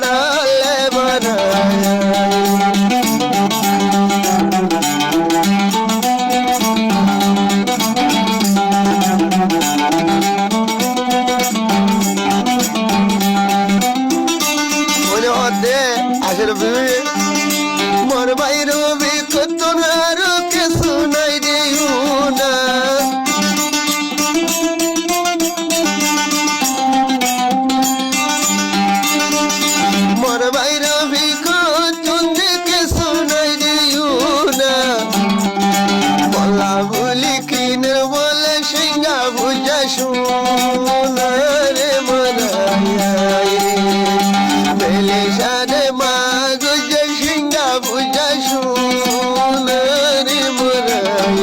ডালে মনে হতে আসলে মোর বাইর কত আর কিছু নাই রে না মোর বাইর কত কিছু নাই রে না বলা বলি কিনে বলে সিঙ্গা বুঝা শোনা রে মরাই বেলে সারে মা গুজে সিঙ্গা বুঝা শোনা রে মরাই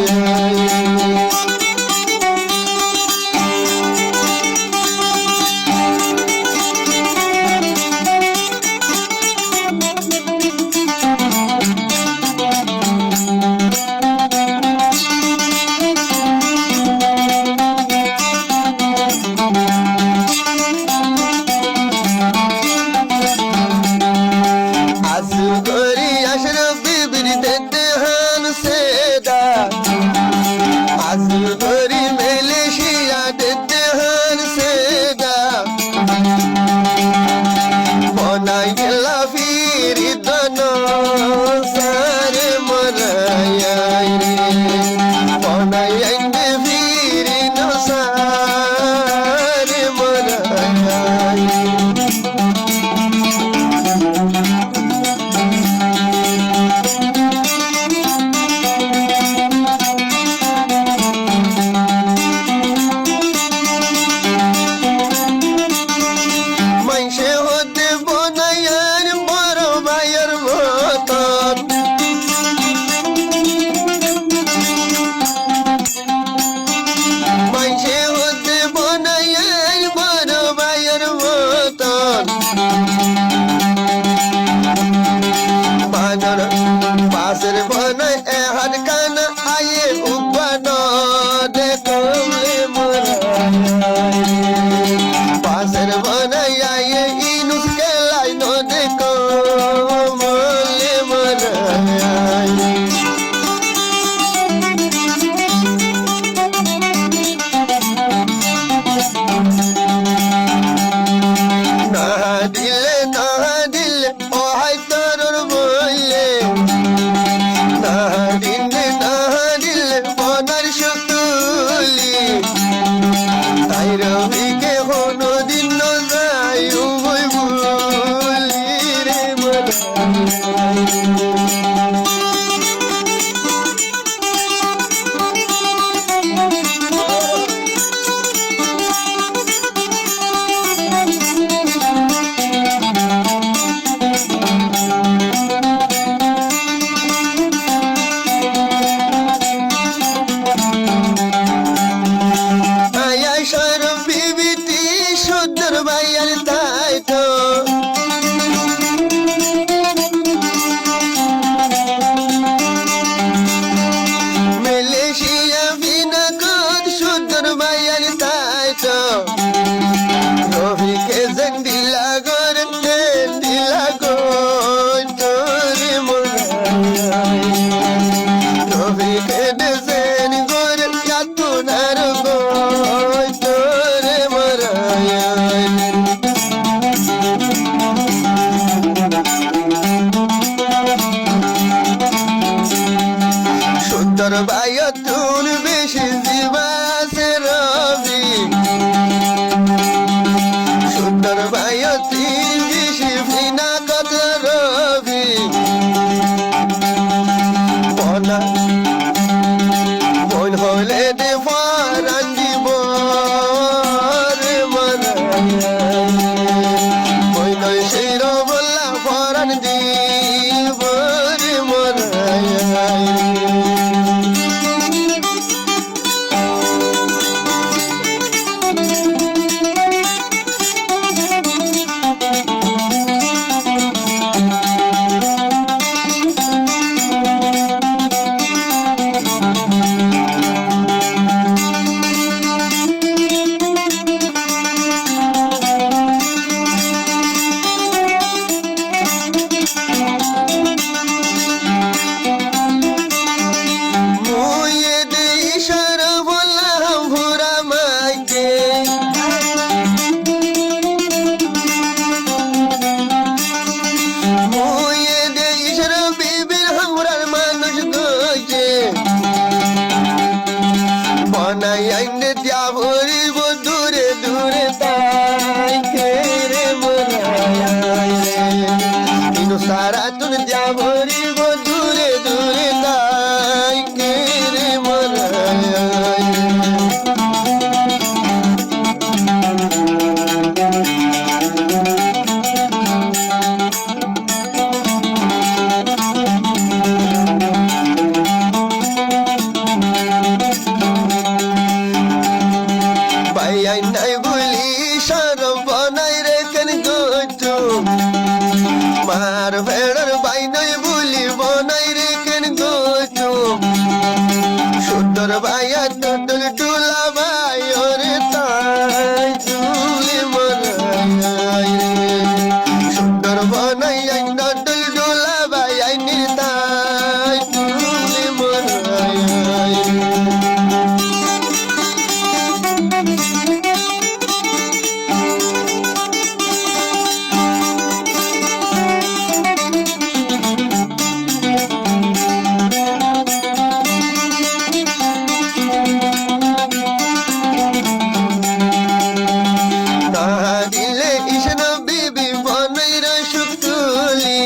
Azuri Malaysia dedehan seda Bonai lafiri dono sare maraya Bonai ende firi no sare maraya Pasir bana ehad kana aye ubano de komle murai Pasir bana aye inus ke laino de komle murai na dile o hay tarur boile Nahadil bonar shukuli Tay ravi ke hono din no zayu boy buli re যাবরিব দূরে দূরে তাই কে রে মরাই ভাইয়াই নাই বলি সরব বনাই রেখেন গোচু মার ভেড়ার বাই নাই বলি বনাই রেখেন গোচু সুন্দর ভাইয়া টুটুল টুলা ভাই ওরে তাই তুলি মরাই সুন্দর বনাই আই টুটুল টুলা ভাই আই নিতাই তুলি মরাই দিলে ইসন বিবি বনাইর সুতুলি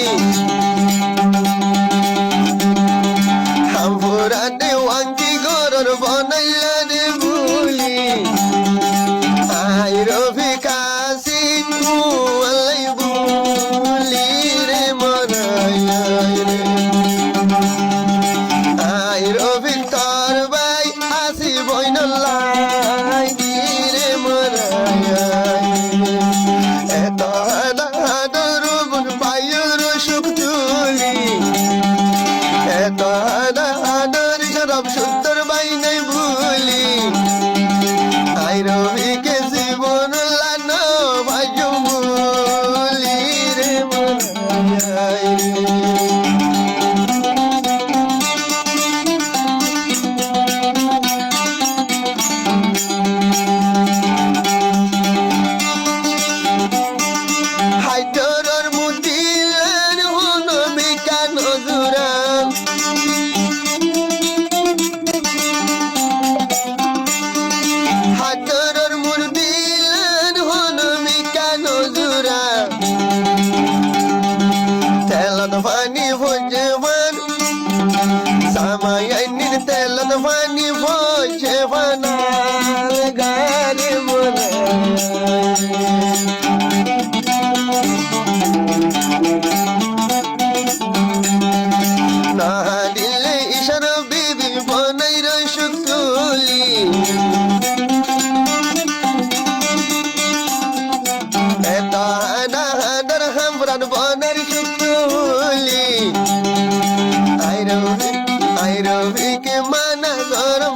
হামপুরা দেওয়াঙ্কি গরর বনাইলা রে ভুলি আই রবি কাশি কুয়ালাই ভুলি রে মরাই রে আই রবি তোর ভাই আসি বইনলাই রে মরাই এত হাদার বুন পায়ের সুখ তুলি এত হাদার সরব সুন্দর বাই নাই ভুলি আই রবিকে জীবন লানো ভাই ভুলি রে মরাই হাইদর মুদিলের হন বিকান জুরা হাইদর মুদিলের হন বিকান জুরা তেলত পানি ভোজবান সামায়াইনির তেলত পানি ভোজবান গারে মরাই না দিলে ইশার বিবি বনাইর সুতুলি এত হাদার হামরান বনার সুতুলি আই রবি কে মানা গরম